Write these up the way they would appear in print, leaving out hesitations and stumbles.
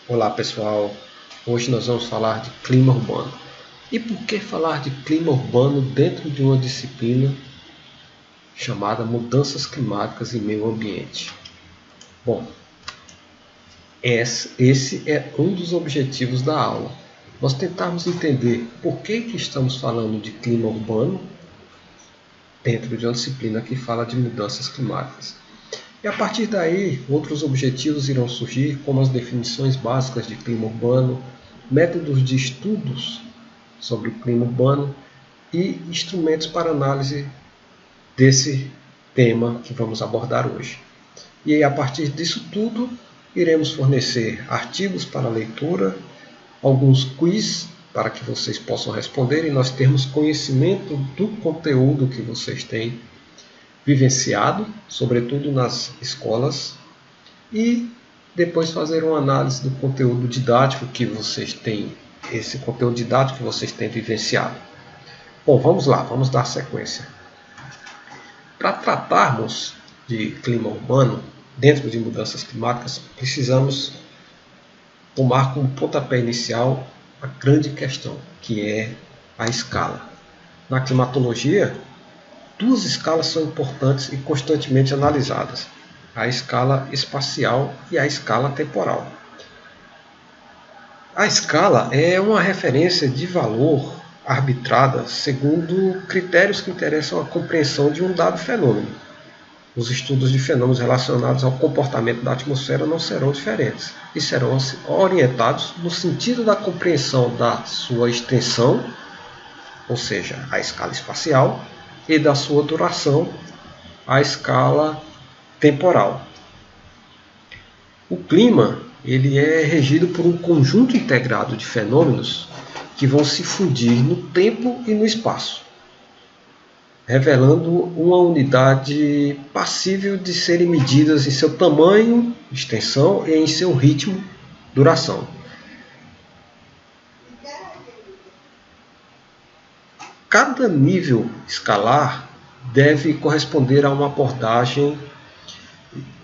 Olá pessoal, hoje nós vamos falar de clima urbano. E por que falar de clima urbano dentro de uma disciplina chamada Mudanças Climáticas e Meio Ambiente? Bom, esse é um dos objetivos da aula. Nós tentarmos entender por que estamos falando de clima urbano dentro de uma disciplina que fala de mudanças climáticas. E a partir daí, outros objetivos irão surgir, como as definições básicas de clima urbano, métodos de estudos sobre o clima urbano e instrumentos para análise desse tema que vamos abordar hoje. E a partir disso tudo, iremos fornecer artigos para leitura, alguns quiz para que vocês possam responder e nós termos conhecimento do conteúdo que vocês têm vivenciado, sobretudo nas escolas, e depois fazer uma análise do conteúdo didático que vocês têm, esse conteúdo didático que vocês têm vivenciado. Bom, vamos lá, vamos dar sequência. Para tratarmos de clima urbano, dentro de mudanças climáticas, precisamos tomar como pontapé inicial a grande questão, que é a escala. Na climatologia, duas escalas são importantes e constantemente analisadas: a escala espacial e a escala temporal. A escala é uma referência de valor arbitrada segundo critérios que interessam a compreensão de um dado fenômeno. Os estudos de fenômenos relacionados ao comportamento da atmosfera não serão diferentes e serão orientados no sentido da compreensão da sua extensão, ou seja, a escala espacial, e da sua duração, a escala temporal. O clima ele é regido por um conjunto integrado de fenômenos que vão se fundir no tempo e no espaço, revelando uma unidade passível de serem medidas em seu tamanho, extensão e em seu ritmo, duração. Cada nível escalar deve corresponder a uma abordagem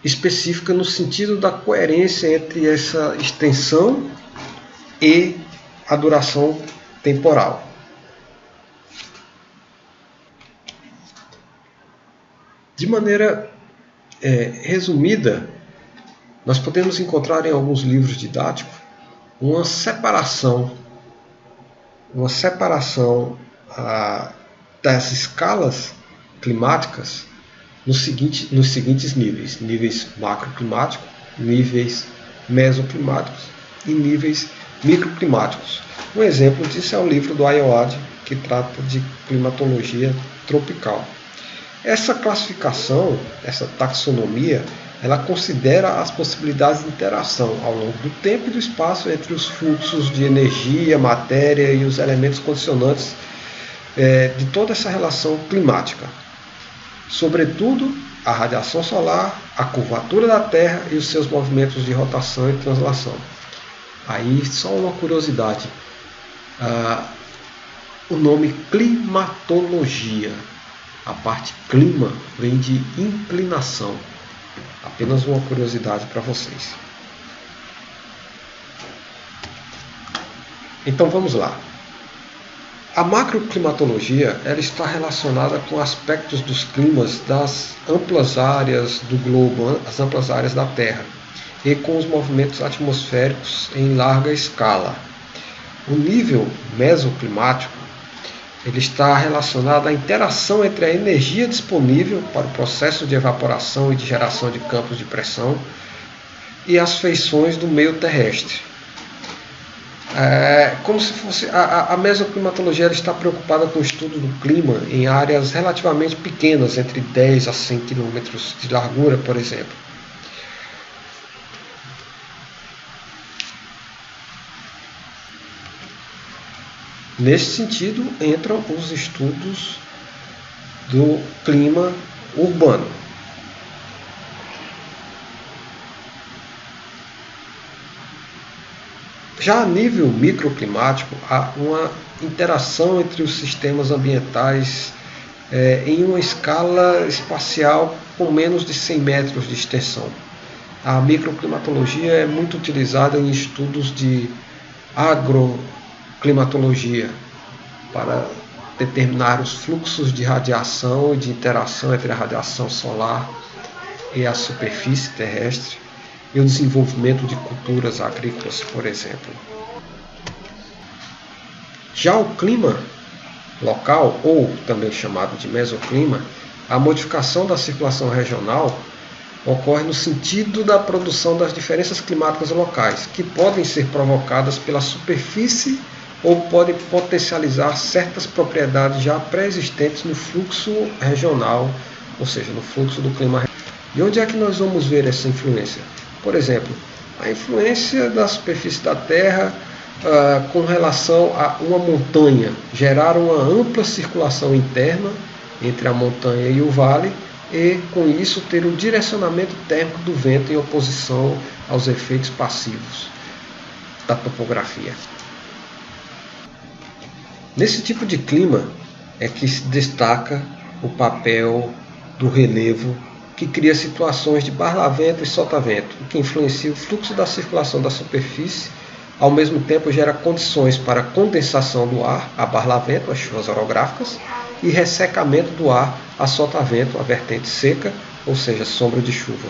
específica no sentido da coerência entre essa extensão e a duração temporal. De maneira resumida, nós podemos encontrar em alguns livros didáticos uma separação das escalas climáticas nos seguintes níveis: níveis macroclimáticos, níveis mesoclimáticos e níveis microclimáticos. Um exemplo disso é o livro do Ayoade, que trata de climatologia tropical. Essa classificação, essa taxonomia, ela considera as possibilidades de interação ao longo do tempo e do espaço entre os fluxos de energia, matéria e os elementos condicionantes de toda essa relação climática. Sobretudo, a radiação solar, a curvatura da Terra e os seus movimentos de rotação e translação. Aí, só uma curiosidade. O nome climatologia, a parte clima, vem de inclinação. Apenas uma curiosidade para vocês. Então vamos lá. A macroclimatologia ela está relacionada com aspectos dos climas das amplas áreas do globo, as amplas áreas da Terra, e com os movimentos atmosféricos em larga escala. O nível mesoclimático ele está relacionado à interação entre a energia disponível para o processo de evaporação e de geração de campos de pressão e as feições do meio terrestre. Como se fosse a mesoclimatologia ela está preocupada com o estudo do clima em áreas relativamente pequenas, entre 10 a 100 km de largura, por exemplo. Nesse sentido, entram os estudos do clima urbano. Já a nível microclimático, há uma interação entre os sistemas ambientais em uma escala espacial com menos de 100 metros de extensão. A microclimatologia é muito utilizada em estudos de agroclimatologia para determinar os fluxos de radiação e de interação entre a radiação solar e a superfície terrestre e o desenvolvimento de culturas agrícolas, por exemplo. Já o clima local, ou também chamado de mesoclima, a modificação da circulação regional ocorre no sentido da produção das diferenças climáticas locais, que podem ser provocadas pela superfície ou podem potencializar certas propriedades já pré-existentes no fluxo regional, ou seja, no fluxo do clima regional. E onde é que nós vamos ver essa influência? Por exemplo, a influência da superfície da Terra com relação a uma montanha, gerar uma ampla circulação interna entre a montanha e o vale, e com isso ter um direcionamento térmico do vento em oposição aos efeitos passivos da topografia. Nesse tipo de clima é que se destaca o papel do relevo, que cria situações de barlavento e solta-vento, o que influencia o fluxo da circulação da superfície, ao mesmo tempo gera condições para condensação do ar, a barlavento, as chuvas orográficas, e ressecamento do ar, a solta-vento, a vertente seca, ou seja, sombra de chuva.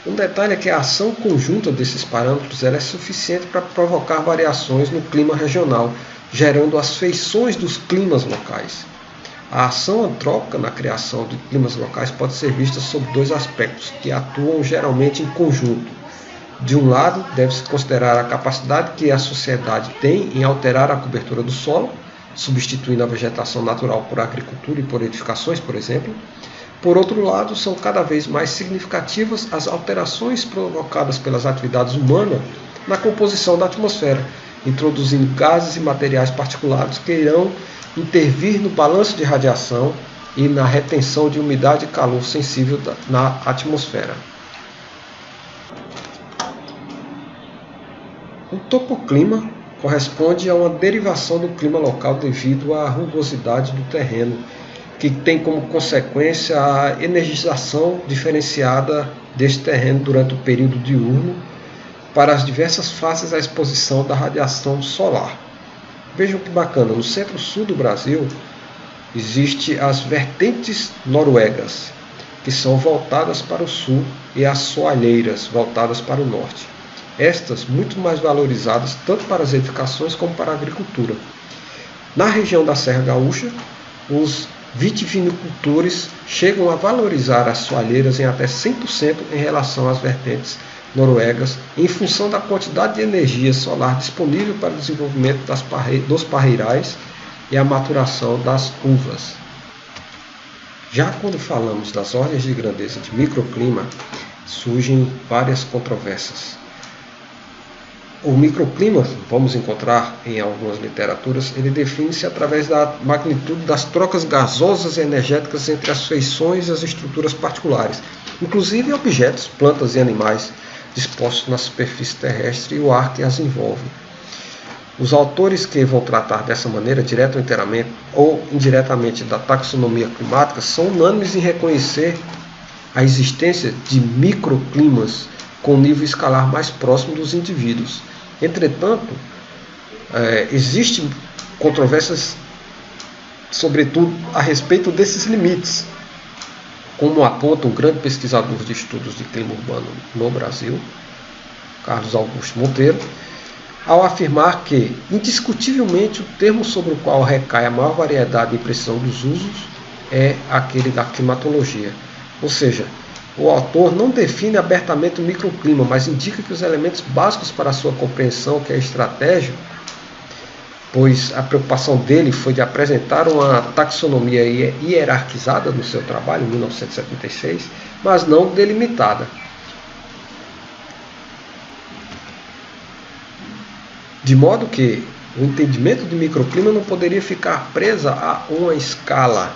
Um detalhe é que a ação conjunta desses parâmetros é suficiente para provocar variações no clima regional, gerando as feições dos climas locais. A ação antrópica na criação de climas locais pode ser vista sob dois aspectos, que atuam geralmente em conjunto. De um lado, deve-se considerar a capacidade que a sociedade tem em alterar a cobertura do solo, substituindo a vegetação natural por agricultura e por edificações, por exemplo. Por outro lado, são cada vez mais significativas as alterações provocadas pelas atividades humanas na composição da atmosfera, introduzindo gases e materiais particulados que irão intervir no balanço de radiação e na retenção de umidade e calor sensível na atmosfera. O topoclima corresponde a uma derivação do clima local devido à rugosidade do terreno, que tem como consequência a energização diferenciada deste terreno durante o período diurno para as diversas fases da exposição da radiação solar. Vejam que bacana, no centro-sul do Brasil existem as vertentes noruegas, que são voltadas para o sul, e as soalheiras, voltadas para o norte. Estas muito mais valorizadas tanto para as edificações como para a agricultura. Na região da Serra Gaúcha, os vitivinicultores chegam a valorizar as soalheiras em até 100% em relação às vertentes noruegas, em função da quantidade de energia solar disponível para o desenvolvimento dos parreirais e a maturação das uvas. Já quando falamos das ordens de grandeza de microclima, surgem várias controvérsias. O microclima, vamos encontrar em algumas literaturas, ele define-se através da magnitude das trocas gasosas e energéticas entre as feições e as estruturas particulares, inclusive objetos, plantas e animais dispostos na superfície terrestre e o ar que as envolve. Os autores que vão tratar dessa maneira, direta ou indiretamente, da taxonomia climática, são unânimes em reconhecer a existência de microclimas com nível escalar mais próximo dos indivíduos. Entretanto, existem controvérsias, sobretudo, a respeito desses limites, como aponta um grande pesquisador de estudos de clima urbano no Brasil, Carlos Augusto Monteiro, ao afirmar que, indiscutivelmente, o termo sobre o qual recai a maior variedade e precisão dos usos é aquele da climatologia. Ou seja, o autor não define abertamente o microclima, mas indica que os elementos básicos para a sua compreensão, que é a estratégia, pois a preocupação dele foi de apresentar uma taxonomia hierarquizada no seu trabalho, em 1976, mas não delimitada. De modo que o entendimento de microclima não poderia ficar presa a uma escala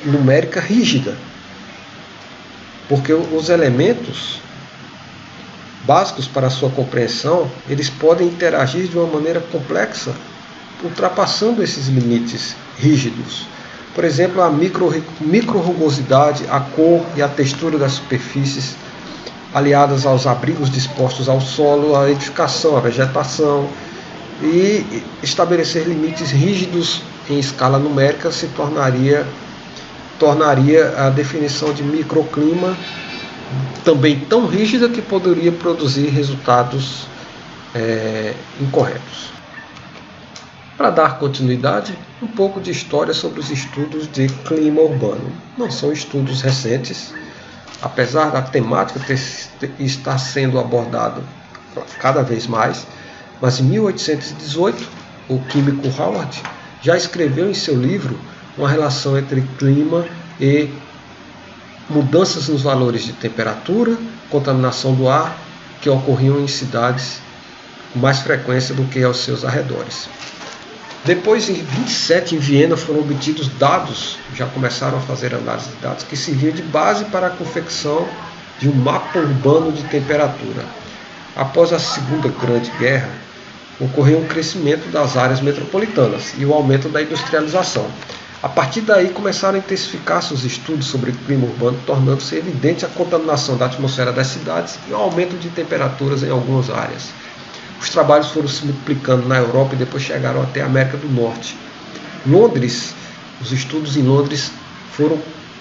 numérica rígida, porque os elementos básicos para a sua compreensão, eles podem interagir de uma maneira complexa, ultrapassando esses limites rígidos. Por exemplo, a micro-rugosidade, a cor e a textura das superfícies, aliadas aos abrigos dispostos ao solo, à edificação, à vegetação, e estabelecer limites rígidos em escala numérica tornaria a definição de microclima também tão rígida que poderia produzir resultados incorretos. Para dar continuidade, um pouco de história sobre os estudos de clima urbano. Não são estudos recentes, apesar da temática estar sendo abordada cada vez mais, mas em 1818, o químico Howard já escreveu em seu livro uma relação entre clima e mudanças nos valores de temperatura, contaminação do ar, que ocorriam em cidades com mais frequência do que aos seus arredores. Depois, em 27, em Viena, foram obtidos dados, já começaram a fazer análise de dados, que serviam de base para a confecção de um mapa urbano de temperatura. Após a Segunda Grande Guerra, ocorreu um crescimento das áreas metropolitanas e o aumento da industrialização. A partir daí, começaram a intensificar-se os estudos sobre o clima urbano, tornando-se evidente a contaminação da atmosfera das cidades e o aumento de temperaturas em algumas áreas. Os trabalhos foram se multiplicando na Europa e depois chegaram até a América do Norte. Londres, os estudos em Londres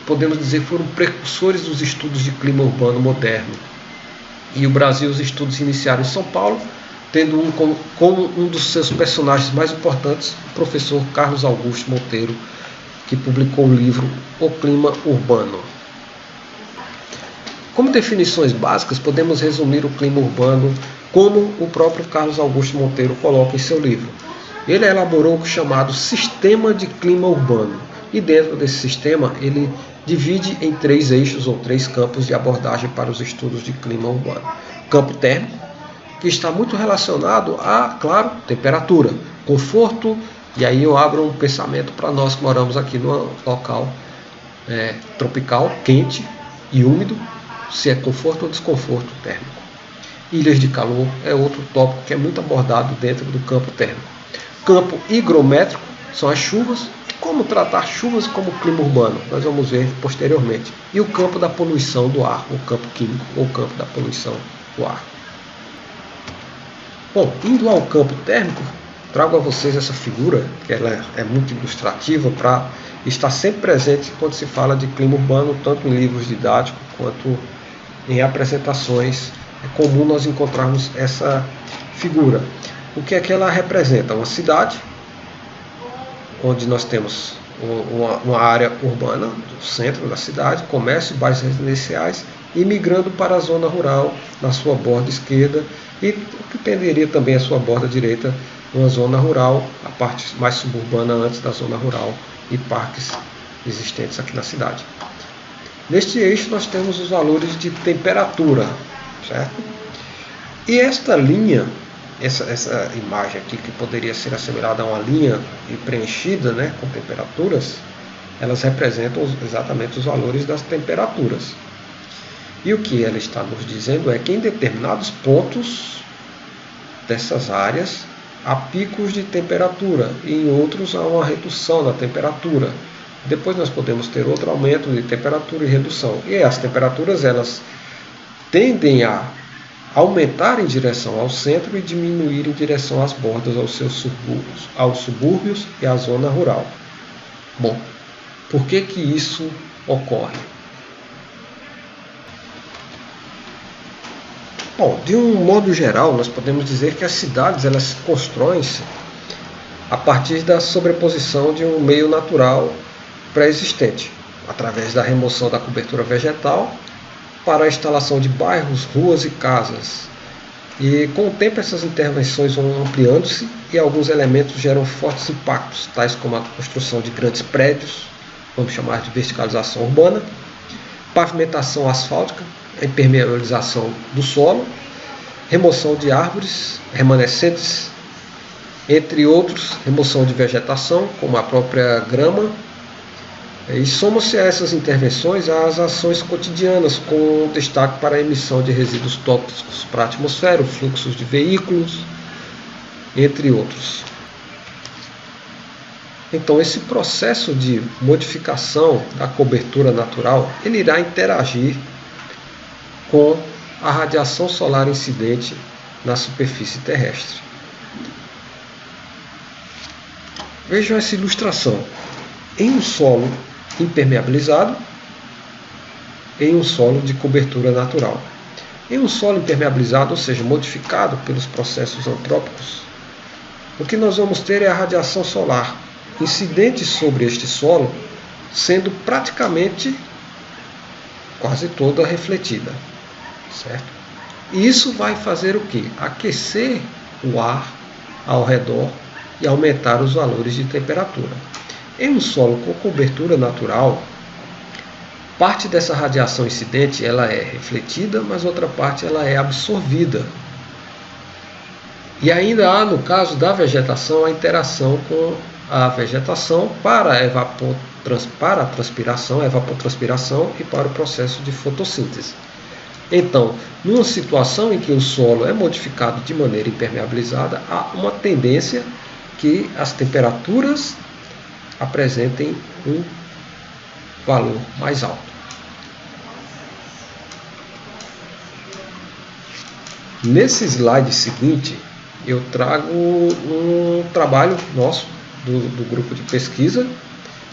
podemos dizer, foram precursores dos estudos de clima urbano moderno. E o Brasil, os estudos se iniciaram em São Paulo, tendo como um dos seus personagens mais importantes o professor Carlos Augusto Monteiro, que publicou o livro O Clima Urbano. Como definições básicas, podemos resumir o clima urbano como o próprio Carlos Augusto Monteiro coloca em seu livro. Ele elaborou o chamado Sistema de Clima Urbano, e dentro desse sistema ele divide em 3 eixos ou 3 campos de abordagem para os estudos de clima urbano. Campo térmico, que está muito relacionado a, claro, temperatura, conforto, e aí eu abro um pensamento para nós que moramos aqui num local tropical, quente e úmido, se é conforto ou desconforto térmico. Ilhas de calor é outro tópico que é muito abordado dentro do campo térmico. Campo higrométrico são as chuvas, e como tratar chuvas como clima urbano, nós vamos ver posteriormente. E o campo da poluição do ar, o campo químico ou campo da poluição do ar. Bom, indo ao campo térmico, trago a vocês essa figura, que ela é muito ilustrativa para estar sempre presente quando se fala de clima urbano, tanto em livros didáticos quanto em apresentações. É comum nós encontrarmos essa figura. O que é que ela representa? Uma cidade, onde nós temos uma área urbana, do centro da cidade, comércio, bairros residenciais, e migrando para a zona rural, na sua borda esquerda, e o que tenderia também a sua borda direita, uma zona rural, a parte mais suburbana antes da zona rural, e parques existentes aqui na cidade. Neste eixo nós temos os valores de temperatura, certo? E esta linha, essa imagem aqui que poderia ser assemelhada a uma linha e preenchida, né, com temperaturas, elas representam exatamente os valores das temperaturas. E o que ela está nos dizendo é que em determinados pontos dessas áreas há picos de temperatura e em outros há uma redução da temperatura. Depois nós podemos ter outro aumento de temperatura e redução. E as temperaturas elas tendem a aumentar em direção ao centro e diminuir em direção às bordas, aos subúrbios e à zona rural. Bom, por que isso ocorre? Bom, de um modo geral, nós podemos dizer que as cidades elas constroem-se a partir da sobreposição de um meio natural pré-existente, através da remoção da cobertura vegetal para a instalação de bairros, ruas e casas. E com o tempo essas intervenções vão ampliando-se e alguns elementos geram fortes impactos, tais como a construção de grandes prédios, vamos chamar de verticalização urbana, pavimentação asfáltica, a impermeabilização do solo, remoção de árvores remanescentes, entre outros, remoção de vegetação, como a própria grama. E soma-se a essas intervenções as ações cotidianas, com destaque para a emissão de resíduos tóxicos para a atmosfera, o fluxo de veículos, entre outros. Então esse processo de modificação da cobertura natural, ele irá interagir com a radiação solar incidente na superfície terrestre. Vejam essa ilustração. Em um solo impermeabilizado, em um solo de cobertura natural. Em um solo impermeabilizado, ou seja, modificado pelos processos antrópicos, o que nós vamos ter é a radiação solar incidente sobre este solo, sendo praticamente quase toda refletida, certo? E isso vai fazer o quê? Aquecer o ar ao redor e aumentar os valores de temperatura. Em um solo com cobertura natural, parte dessa radiação incidente ela é refletida, mas outra parte ela é absorvida. E ainda há, no caso da vegetação, a interação com a vegetação para a transpiração, evapotranspiração e para o processo de fotossíntese. Então, numa situação em que o solo é modificado de maneira impermeabilizada, há uma tendência que as temperaturas apresentem um valor mais alto. Nesse slide seguinte, eu trago um trabalho nosso do grupo de pesquisa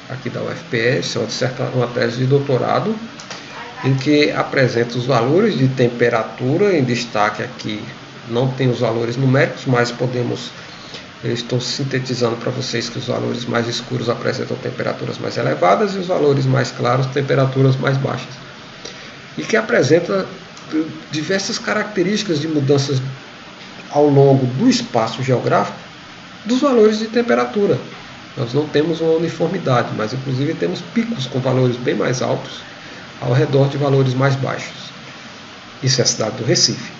aqui da UFPE, uma tese de doutorado, em que apresenta os valores de temperatura. Em destaque aqui não tem os valores numéricos, mas eu estou sintetizando para vocês que os valores mais escuros apresentam temperaturas mais elevadas e os valores mais claros temperaturas mais baixas, e que apresenta diversas características de mudanças ao longo do espaço geográfico dos valores de temperatura. Nós não temos uma uniformidade, mas inclusive temos picos com valores bem mais altos ao redor de valores mais baixos. Isso é a cidade do Recife.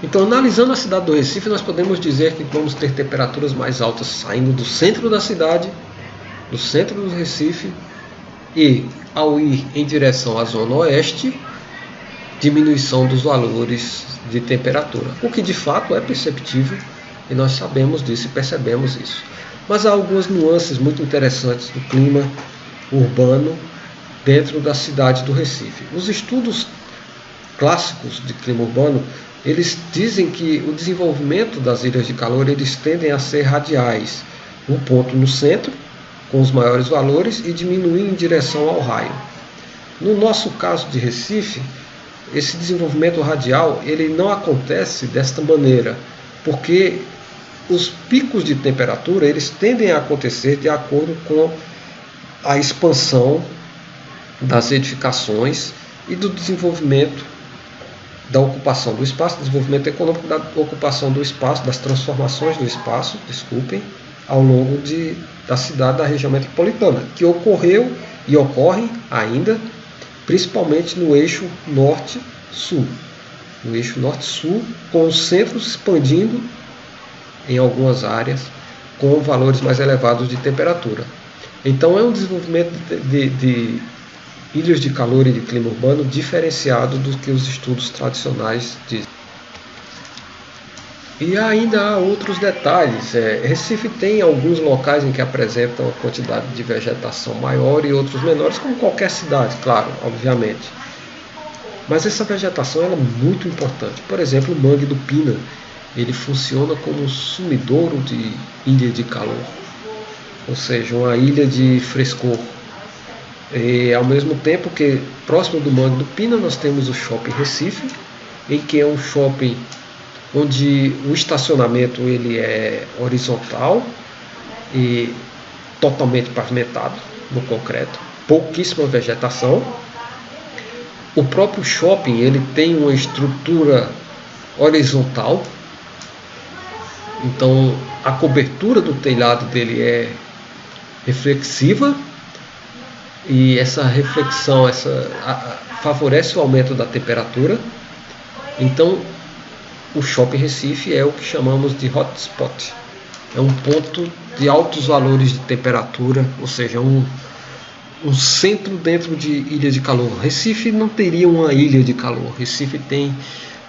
Então, analisando a cidade do Recife, nós podemos dizer que vamos ter temperaturas mais altas saindo do centro da cidade, do centro do Recife, e ao ir em direção à zona oeste, diminuição dos valores de temperatura, o que de fato é perceptível, e nós sabemos disso e percebemos isso. Mas há algumas nuances muito interessantes do clima urbano dentro da cidade do Recife. Os estudos clássicos de clima urbano, eles dizem que o desenvolvimento das ilhas de calor, eles tendem a ser radiais, um ponto no centro com os maiores valores e diminuir em direção ao raio. No nosso caso de Recife, esse desenvolvimento radial ele não acontece desta maneira, porque os picos de temperatura eles tendem a acontecer de acordo com a expansão das edificações e do desenvolvimento da ocupação do espaço, desenvolvimento econômico da ocupação do espaço, das transformações do espaço, ao longo da cidade da região metropolitana, que ocorreu e ocorre ainda, principalmente no eixo norte-sul. No eixo norte-sul, com os centros expandindo em algumas áreas, com valores mais elevados de temperatura. Então é um desenvolvimento de ilhas de calor e de clima urbano diferenciado do que os estudos tradicionais dizem. E ainda há outros detalhes. Recife tem alguns locais em que apresentam uma quantidade de vegetação maior e outros menores, como qualquer cidade, claro, obviamente. Mas essa vegetação ela é muito importante. Por exemplo, o Mangue do Pina, ele funciona como um sumidouro de ilha de calor, ou seja, uma ilha de frescor. E ao mesmo tempo que próximo do Mangue do Pina nós temos o Shopping Recife, em que é um shopping onde o estacionamento ele é horizontal e totalmente pavimentado no concreto, pouquíssima vegetação. O próprio shopping ele tem uma estrutura horizontal, então a cobertura do telhado dele é reflexiva, e essa reflexão favorece o aumento da temperatura. Então o Shopping Recife é o que chamamos de hotspot, é um ponto de altos valores de temperatura, ou seja, um centro dentro de ilha de calor. Recife não teria uma ilha de calor, Recife tem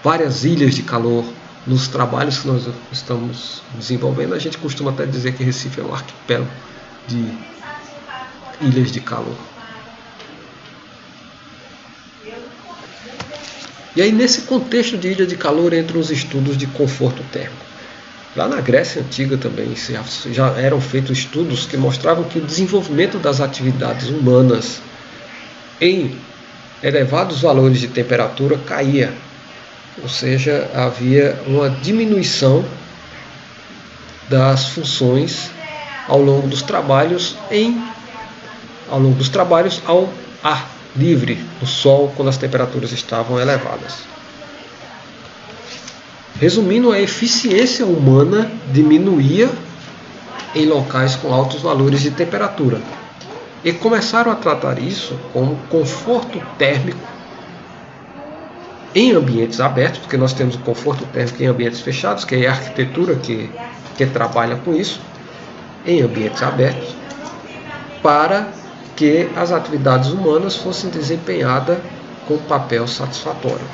várias ilhas de calor nos trabalhos que nós estamos desenvolvendo, a gente costuma até dizer que Recife é um arquipélago de ilhas de calor. E aí, nesse contexto de ilha de calor, entram os estudos de conforto térmico. Lá na Grécia Antiga também já eram feitos estudos que mostravam que o desenvolvimento das atividades humanas em elevados valores de temperatura caía. Ou seja, havia uma diminuição das funções ao longo dos trabalhos ao ar livre, no sol, quando as temperaturas estavam elevadas. Resumindo, a eficiência humana diminuía em locais com altos valores de temperatura. E começaram a tratar isso como conforto térmico em ambientes abertos, porque nós temos o conforto térmico em ambientes fechados, que é a arquitetura que trabalha com isso, em ambientes abertos, para que as atividades humanas fossem desempenhadas com papel satisfatório.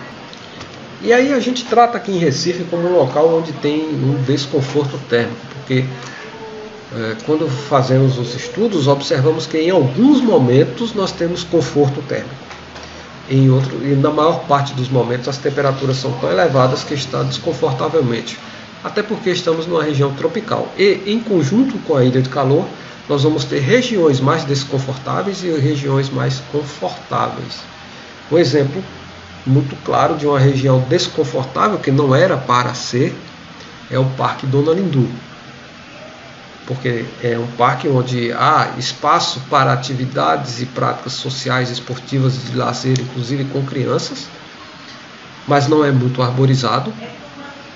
E aí a gente trata aqui em Recife como um local onde tem um desconforto térmico, porque quando fazemos os estudos, observamos que em alguns momentos nós temos conforto térmico. E na maior parte dos momentos as temperaturas são tão elevadas que está desconfortavelmente. Até porque estamos numa região tropical. E em conjunto com a ilha de calor, nós vamos ter regiões mais desconfortáveis e regiões mais confortáveis. Um exemplo muito claro de uma região desconfortável, que não era para ser, é o Parque Dona Lindu. Porque é um parque onde há espaço para atividades e práticas sociais, esportivas e de lazer, inclusive com crianças, mas não é muito arborizado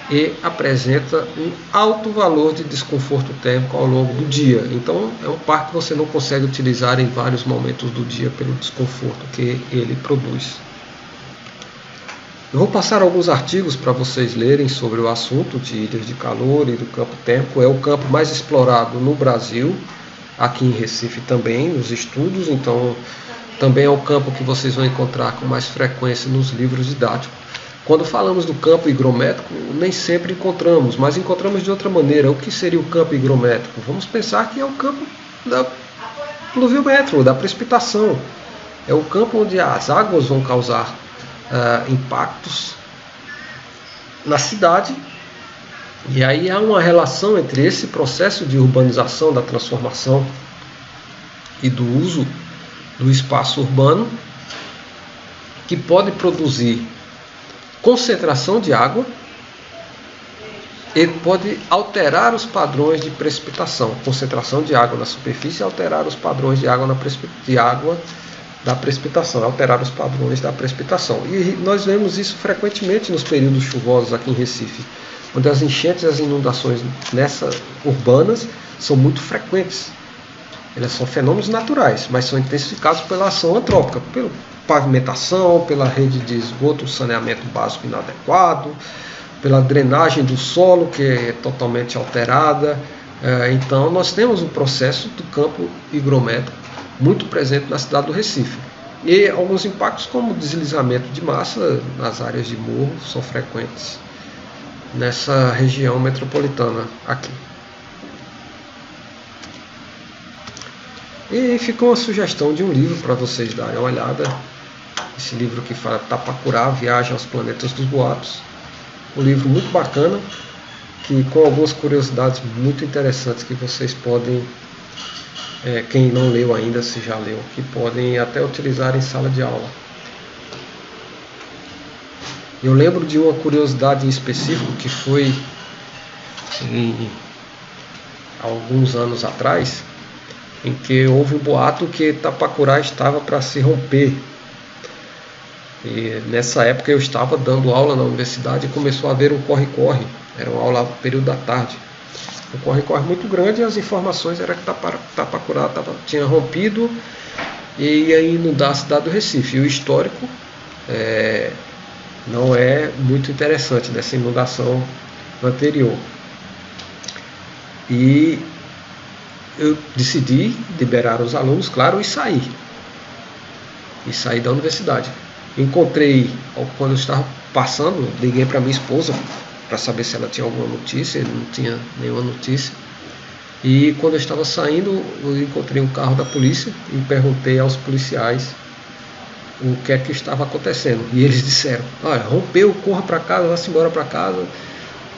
e apresenta um alto valor de desconforto térmico ao longo do dia. Então é um parque que você não consegue utilizar em vários momentos do dia pelo desconforto que ele produz. Eu vou passar alguns artigos para vocês lerem sobre o assunto de ilhas de calor e do campo térmico. É o campo mais explorado no Brasil, aqui em Recife também, nos estudos. Então, também é o campo que vocês vão encontrar com mais frequência nos livros didáticos. Quando falamos do campo higrométrico, nem sempre encontramos, mas encontramos de outra maneira. O que seria o campo higrométrico? Vamos pensar que é o campo da pluviométrio, da precipitação. É o campo onde as águas vão causar impactos na cidade, e aí há uma relação entre esse processo de urbanização, da transformação e do uso do espaço urbano, que pode produzir concentração de água e pode alterar os padrões de precipitação, concentração de água na superfície, alterar os padrões de água da precipitação, alterar os padrões da precipitação. E nós vemos isso frequentemente nos períodos chuvosos aqui em Recife, onde as enchentes e as inundações urbanas são muito frequentes. Elas são fenômenos naturais, mas são intensificados pela ação antrópica, pela pavimentação, pela rede de esgoto, saneamento básico inadequado, pela drenagem do solo, que é totalmente alterada. Então nós temos um processo do campo higrométrico muito presente na cidade do Recife. E alguns impactos, como deslizamento de massa nas áreas de morro, são frequentes nessa região metropolitana aqui. E ficou uma sugestão de um livro para vocês darem uma olhada. Esse livro que fala Tapacurá, Viagem aos Planetas dos Boatos. Um livro muito bacana, que com algumas curiosidades muito interessantes que vocês podem, quem não leu ainda, se já leu, que podem até utilizar em sala de aula. Eu lembro de uma curiosidade em específico que foi alguns anos atrás, em que houve um boato que Tapacurá estava para se romper. E nessa época eu estava dando aula na universidade e começou a haver um corre-corre. Era uma aula no período da tarde. Um corre-corre muito grande, e as informações eram que Tapacurá tinha rompido e ia inundar a cidade do Recife. E o histórico não é muito interessante dessa inundação anterior. E eu decidi liberar os alunos, claro, e sair da universidade. Encontrei, quando eu estava passando, liguei para minha esposa, para saber se ela tinha alguma notícia. Ele não tinha nenhuma notícia. E quando eu estava saindo, eu encontrei um carro da polícia e perguntei aos policiais o que é que estava acontecendo. E eles disseram: olha, rompeu, corra para casa, vá-se embora para casa.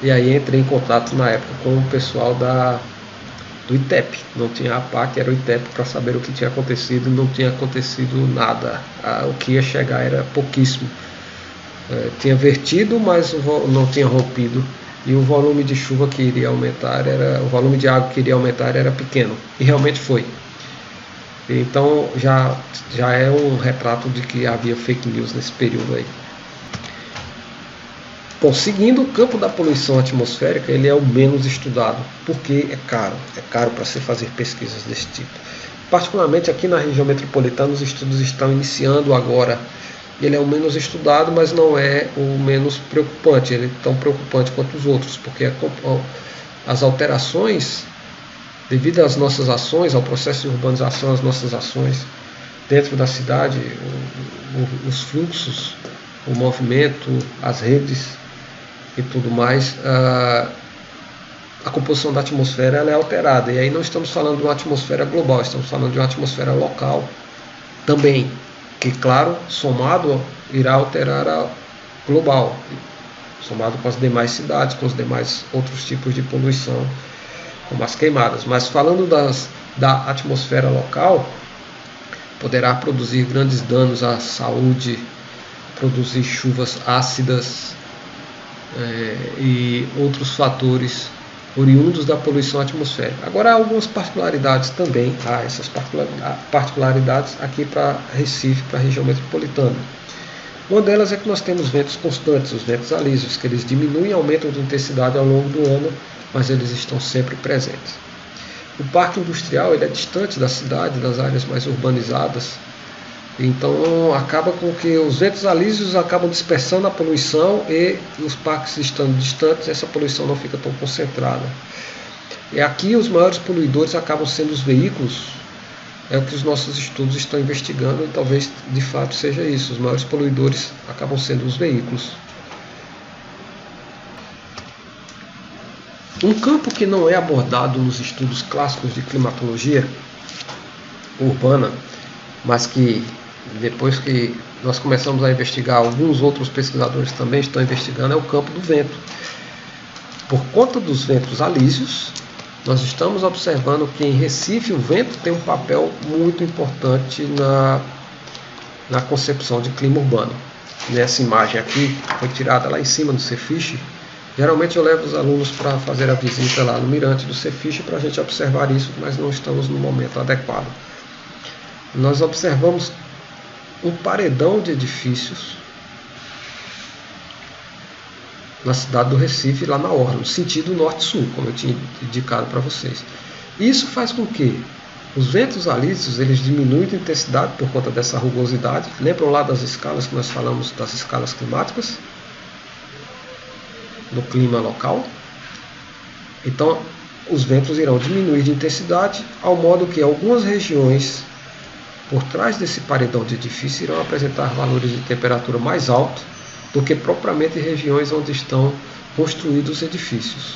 E aí entrei em contato na época com o pessoal do ITEP. Não tinha a APAC, era o ITEP, para saber o que tinha acontecido. Não tinha acontecido nada. O que ia chegar era pouquíssimo. Tinha vertido, mas não tinha rompido. E o volume de chuva que iria aumentar, o volume de água que iria aumentar era pequeno. E realmente foi. Então já é um retrato de que havia fake news nesse período aí. Bom, seguindo, o campo da poluição atmosférica, ele é o menos estudado, porque é caro para se fazer pesquisas desse tipo. Particularmente aqui na região metropolitana, os estudos estão iniciando agora. Ele é o menos estudado, mas não é o menos preocupante. Ele é tão preocupante quanto os outros, porque as alterações, devido às nossas ações, ao processo de urbanização, as nossas ações dentro da cidade, os fluxos, o movimento, as redes e tudo mais, a composição da atmosfera ela é alterada. E aí não estamos falando de uma atmosfera global, estamos falando de uma atmosfera local também, que, claro, somado irá alterar a global, somado com as demais cidades, com os demais outros tipos de poluição, como as queimadas. Mas falando da atmosfera local, poderá produzir grandes danos à saúde, produzir chuvas ácidas e outros fatores oriundos da poluição atmosférica. Agora há algumas particularidades também, essas particularidades aqui para Recife, para a região metropolitana. Uma delas é que nós temos ventos constantes, os ventos alísios, que eles diminuem e aumentam de intensidade ao longo do ano, mas eles estão sempre presentes. O parque industrial ele é distante da cidade, das áreas mais urbanizadas, então acaba com que os ventos alísios acabam dispersando a poluição e os parques estando distantes, essa poluição não fica tão concentrada. E aqui os maiores poluidores acabam sendo os veículos, é o que os nossos estudos estão investigando e talvez de fato seja isso, os maiores poluidores acabam sendo os veículos. Um campo que não é abordado nos estudos clássicos de climatologia urbana, mas que depois que nós começamos a investigar, alguns outros pesquisadores também estão investigando, é o campo do vento. Por conta dos ventos alísios, nós estamos observando que em Recife o vento tem um papel muito importante na concepção de clima urbano. Nessa imagem aqui, foi tirada lá em cima do Cefiche. Geralmente eu levo os alunos para fazer a visita lá no mirante do Cefiche para a gente observar isso, mas não estamos no momento adequado. Nós observamos um paredão de edifícios na cidade do Recife, lá na orla, no sentido norte-sul, como eu tinha indicado para vocês. Isso faz com que os ventos alísios eles diminuem de intensidade por conta dessa rugosidade. Lembram lá das escalas que nós falamos, das escalas climáticas no clima local? Então, os ventos irão diminuir de intensidade, ao modo que algumas regiões por trás desse paredão de edifício irão apresentar valores de temperatura mais altos do que propriamente regiões onde estão construídos edifícios.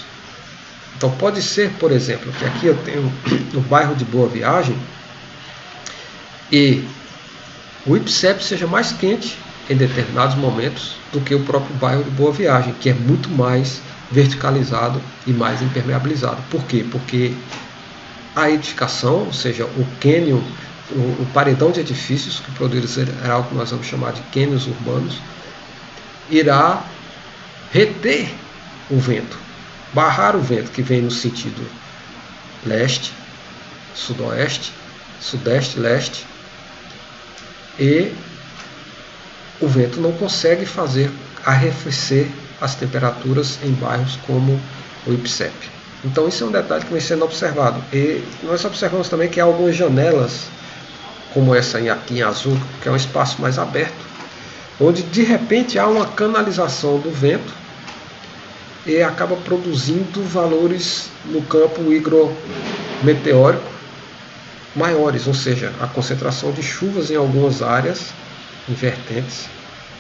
Então pode ser, por exemplo, que aqui eu tenho no bairro de Boa Viagem e o IPCEP seja mais quente em determinados momentos do que o próprio bairro de Boa Viagem, que é muito mais verticalizado e mais impermeabilizado. Por quê? Porque a edificação, ou seja, o cânion, o paredão de edifícios, que produzirá algo que nós vamos chamar de cânions urbanos, irá reter o vento, barrar o vento que vem no sentido leste, sudoeste, sudeste, leste, e o vento não consegue fazer arrefecer as temperaturas em bairros como o IPCEP. Então isso é um detalhe que vem sendo observado. E nós observamos também que há algumas janelas, como essa aqui em azul, que é um espaço mais aberto, onde de repente há uma canalização do vento e acaba produzindo valores no campo higrometeórico maiores, ou seja, a concentração de chuvas em algumas áreas, em vertentes,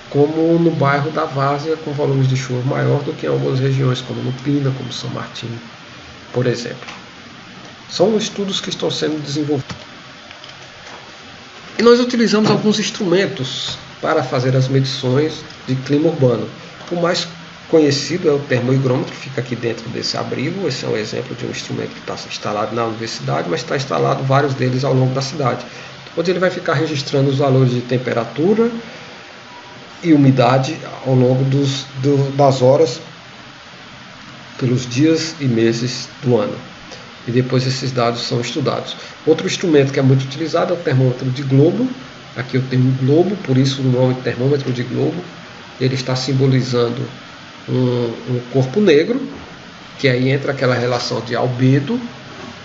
como no bairro da Várzea, com volumes de chuva maior do que em algumas regiões, como no Pina, como São Martinho, por exemplo. São estudos que estão sendo desenvolvidos. E nós utilizamos alguns instrumentos para fazer as medições de clima urbano. O mais conhecido é o termoigrômetro, que fica aqui dentro desse abrigo. Esse é um exemplo de um instrumento que está instalado na universidade, mas está instalado vários deles ao longo da cidade, onde ele vai ficar registrando os valores de temperatura e umidade ao longo das horas, pelos dias e meses do ano. E depois esses dados são estudados. Outro instrumento que é muito utilizado é o termômetro de globo. Aqui eu tenho um globo, por isso o nome termômetro de globo. Ele está simbolizando um corpo negro, que aí entra aquela relação de albedo,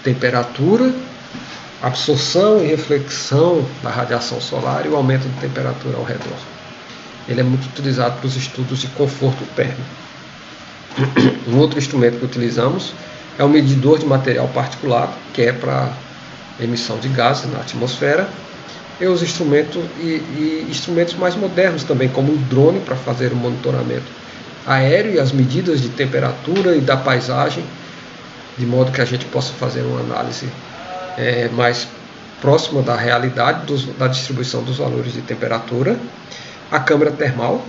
temperatura, absorção e reflexão da radiação solar e o aumento de temperatura ao redor. Ele é muito utilizado para os estudos de conforto térmico. Um outro instrumento que utilizamos é o medidor de material particulado, que é para emissão de gases na atmosfera, e os instrumentos instrumentos mais modernos também, como o drone para fazer o monitoramento aéreo e as medidas de temperatura e da paisagem, de modo que a gente possa fazer uma análise mais próxima da realidade da distribuição dos valores de temperatura. A câmara termal,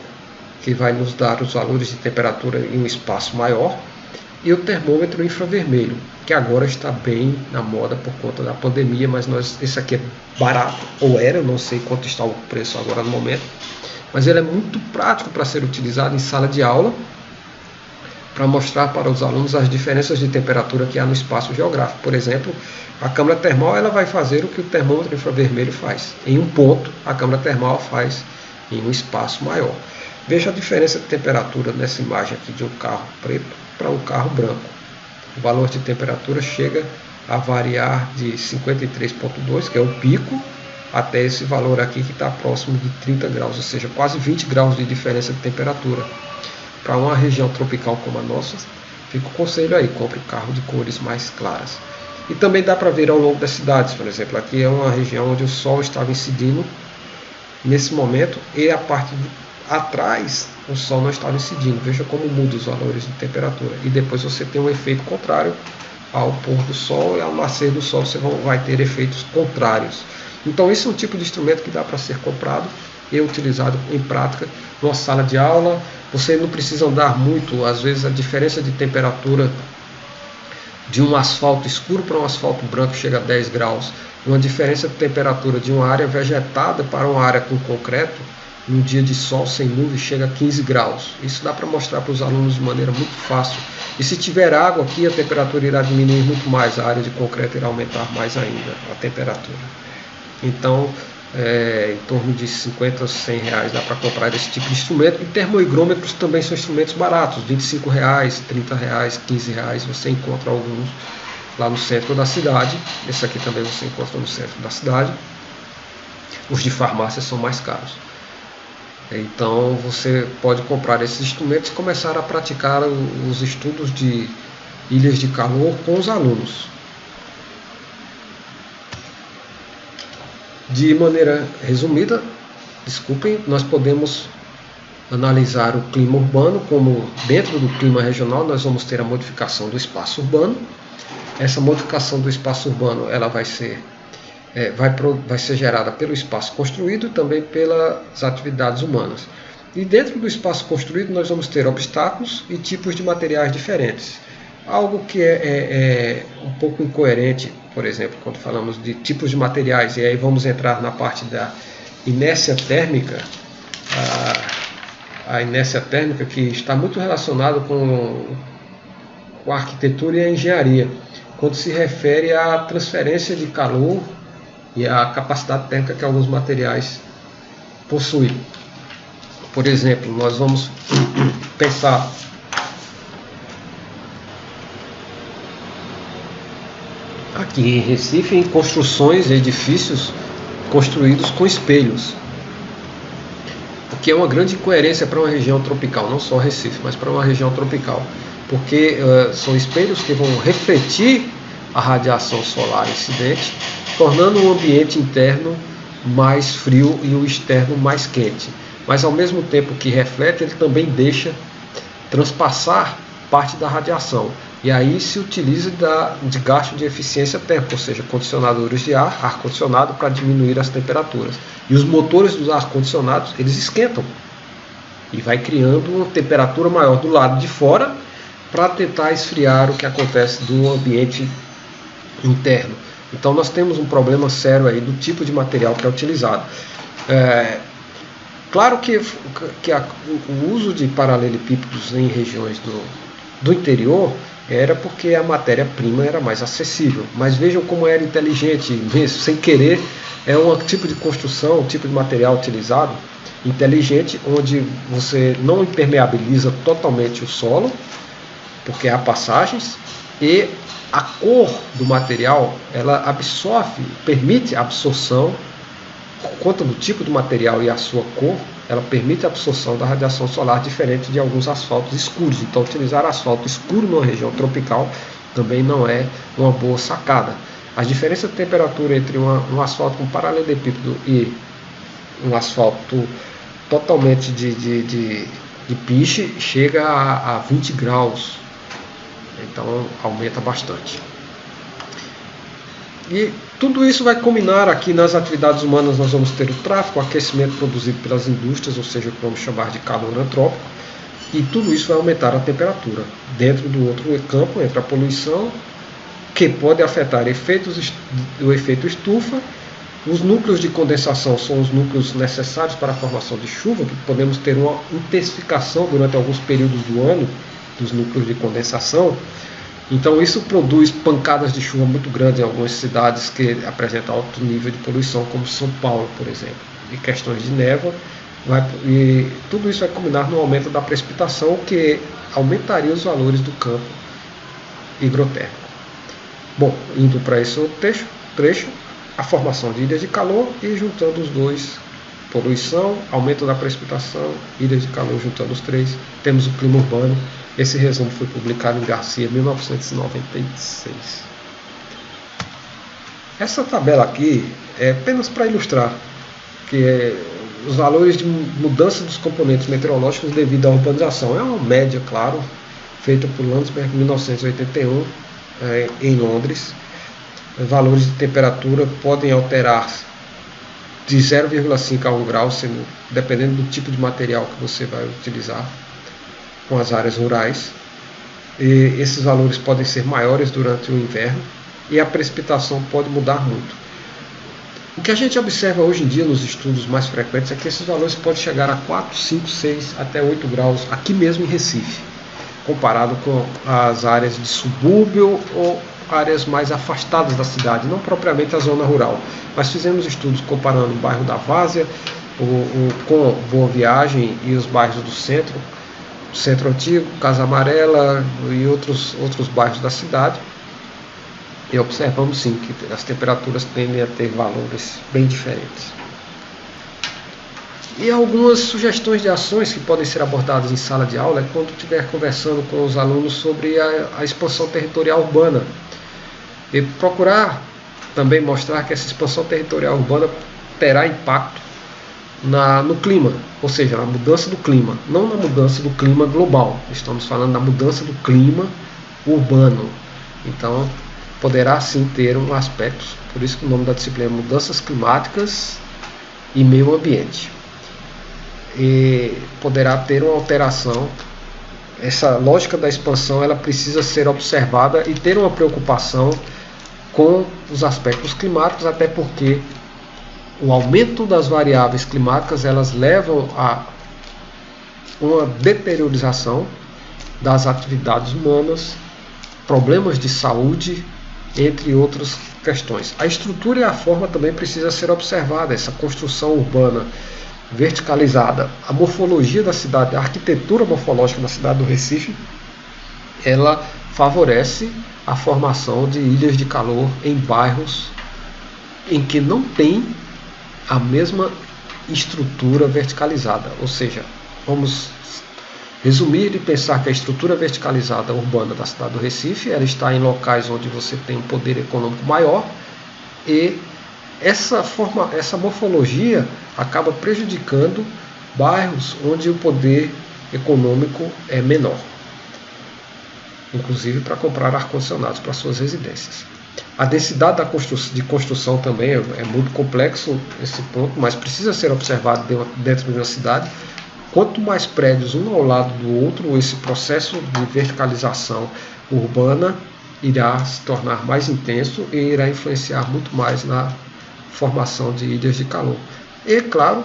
que vai nos dar os valores de temperatura em um espaço maior, e o termômetro infravermelho, que agora está bem na moda por conta da pandemia, mas esse aqui é barato, ou era, eu não sei quanto está o preço agora no momento, mas ele é muito prático para ser utilizado em sala de aula, para mostrar para os alunos as diferenças de temperatura que há no espaço geográfico. Por exemplo, a câmara termal ela vai fazer o que o termômetro infravermelho faz. Em um ponto, a câmara termal faz em um espaço maior. Veja a diferença de temperatura nessa imagem aqui de um carro preto para um carro branco. O valor de temperatura chega a variar de 53,2, que é o pico, até esse valor aqui que está próximo de 30 graus, ou seja, quase 20 graus de diferença de temperatura. Para uma região tropical como a nossa, fica o conselho aí, compre carro de cores mais claras. E também dá para ver ao longo das cidades, por exemplo, aqui é uma região onde o sol estava incidindo nesse momento e a parte atrás o sol não estava incidindo. Veja como muda os valores de temperatura. E depois você tem um efeito contrário ao pôr do sol, e ao nascer do sol você vai ter efeitos contrários. Então esse é um tipo de instrumento que dá para ser comprado e utilizado em prática numa sala de aula. Você não precisa andar muito, às vezes a diferença de temperatura de um asfalto escuro para um asfalto branco chega a 10 graus. Uma diferença de temperatura de uma área vegetada para uma área com concreto, num dia de sol sem nuvem, chega a 15 graus. Isso dá para mostrar para os alunos de maneira muito fácil. E se tiver água aqui, a temperatura irá diminuir muito mais, a área de concreto irá aumentar mais ainda a temperatura. Então, em torno de 50 a 100 reais dá para comprar esse tipo de instrumento. E termoigrômetros também são instrumentos baratos, 25 reais, 30 reais, 15 reais, você encontra alguns lá no centro da cidade. Esse aqui também você encontra no centro da cidade. Os de farmácia são mais caros. Então você pode comprar esses instrumentos e começar a praticar os estudos de ilhas de calor com os alunos. De maneira resumida, nós podemos analisar o clima urbano como dentro do clima regional nós vamos ter a modificação do espaço urbano. Essa modificação do espaço urbano ela vai ser gerada pelo espaço construído e também pelas atividades humanas. E dentro do espaço construído nós vamos ter obstáculos e tipos de materiais diferentes. Algo que é um pouco incoerente, por exemplo, quando falamos de tipos de materiais, e aí vamos entrar na parte da inércia térmica, a inércia térmica que está muito relacionada com a arquitetura e a engenharia, quando se refere à transferência de calor e à capacidade térmica que alguns materiais possuem. Por exemplo, nós vamos pensar aqui em Recife em construções e edifícios construídos com espelhos, o que é uma grande incoerência para uma região tropical, não só Recife, mas para uma região tropical, porque são espelhos que vão refletir a radiação solar incidente, tornando o ambiente interno mais frio e o externo mais quente. mas ao mesmo tempo que reflete, ele também deixa transpassar parte da radiação. E aí se utiliza de gasto de eficiência térmica, ou seja, condicionadores de ar-condicionado, para diminuir as temperaturas. E os motores dos ar-condicionados, eles esquentam. E vai criando uma temperatura maior do lado de fora para tentar esfriar o que acontece do ambiente interno. Então nós temos um problema sério aí do tipo de material que é utilizado. Claro que o uso de paralelepípedos em regiões do interior era porque a matéria-prima era mais acessível. Mas vejam como era inteligente, sem querer, é um tipo de construção, um tipo de material utilizado, inteligente, onde você não impermeabiliza totalmente o solo, porque há passagens, e a cor do material, ela absorve, permite a absorção, por conta do tipo do material e a sua cor, ela permite a absorção da radiação solar, diferente de alguns asfaltos escuros. Então utilizar asfalto escuro numa região tropical também não é uma boa sacada. A diferença de temperatura entre um asfalto com paralelepípedo e um asfalto totalmente de piche chega a 20 graus. Então aumenta bastante. E tudo isso vai culminar aqui nas atividades humanas. Nós vamos ter o tráfego, o aquecimento produzido pelas indústrias, ou seja, o que vamos chamar de calor antrópico, e tudo isso vai aumentar a temperatura. Dentro do outro campo entra a poluição, que pode afetar o efeito estufa. Os núcleos de condensação são os núcleos necessários para a formação de chuva, que podemos ter uma intensificação durante alguns períodos do ano dos núcleos de condensação. Então isso produz pancadas de chuva muito grandes em algumas cidades que apresentam alto nível de poluição, como São Paulo, por exemplo. E questões de névoa, e tudo isso vai culminar no aumento da precipitação, que aumentaria os valores do campo higrotérmico. Bom, indo para esse outro trecho, a formação de ilhas de calor, e juntando os dois, poluição, aumento da precipitação, ilhas de calor, juntando os três, temos o clima urbano. Esse resumo foi publicado em Garcia, 1996. Essa tabela aqui é apenas para ilustrar que os valores de mudança dos componentes meteorológicos devido à urbanização. É uma média, claro, feita por Landsberg em 1981, em Londres. Valores de temperatura podem alterar de 0,5 a 1 grau, dependendo do tipo de material que você vai utilizar com as áreas rurais. E esses valores podem ser maiores durante o inverno, e a precipitação pode mudar muito. O que a gente observa hoje em dia nos estudos mais frequentes é que esses valores podem chegar a 4, 5, 6 até 8 graus aqui mesmo em Recife, comparado com as áreas de subúrbio ou áreas mais afastadas da cidade, não propriamente a zona rural. Mas fizemos estudos comparando o bairro da Várzea com Boa Viagem e os bairros do Centro Antigo, Casa Amarela e outros bairros da cidade, e observamos sim que as temperaturas tendem a ter valores bem diferentes. E algumas sugestões de ações que podem ser abordadas em sala de aula é quando estiver conversando com os alunos sobre a expansão territorial urbana, e procurar também mostrar que essa expansão territorial urbana terá impacto no clima, ou seja, na mudança do clima, não na mudança do clima global, estamos falando da mudança do clima urbano. Então poderá sim ter um aspecto, por isso que o nome da disciplina é Mudanças Climáticas e Meio Ambiente, e poderá ter uma alteração. Essa lógica da expansão, ela precisa ser observada e ter uma preocupação com os aspectos climáticos, até porque o aumento das variáveis climáticas, elas levam a uma deteriorização das atividades humanas, problemas de saúde, entre outras questões. A estrutura e a forma também precisa ser observada, essa construção urbana verticalizada. A morfologia da cidade, a arquitetura morfológica da cidade do Recife, ela favorece a formação de ilhas de calor em bairros em que não tem a mesma estrutura verticalizada. Ou seja, vamos resumir e pensar que a estrutura verticalizada urbana da cidade do Recife, ela está em locais onde você tem um poder econômico maior, e essa morfologia acaba prejudicando bairros onde o poder econômico é menor, inclusive para comprar ar-condicionados para suas residências. A densidade de construção também é muito complexo esse ponto, mas precisa ser observado dentro de uma cidade. Quanto mais prédios um ao lado do outro, esse processo de verticalização urbana irá se tornar mais intenso e irá influenciar muito mais na formação de ilhas de calor. E, claro,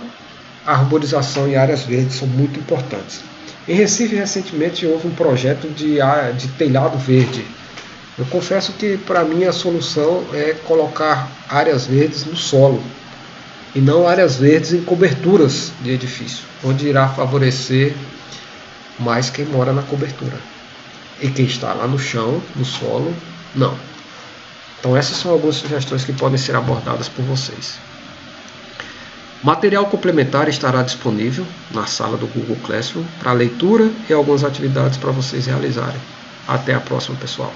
a arborização e áreas verdes são muito importantes. Em Recife, recentemente, houve um projeto de telhado verde. Eu confesso que, para mim, a solução é colocar áreas verdes no solo e não áreas verdes em coberturas de edifício, onde irá favorecer mais quem mora na cobertura. E quem está lá no chão, no solo, não. Então essas são algumas sugestões que podem ser abordadas por vocês. Material complementar estará disponível na sala do Google Classroom para leitura e algumas atividades para vocês realizarem. Até a próxima, pessoal.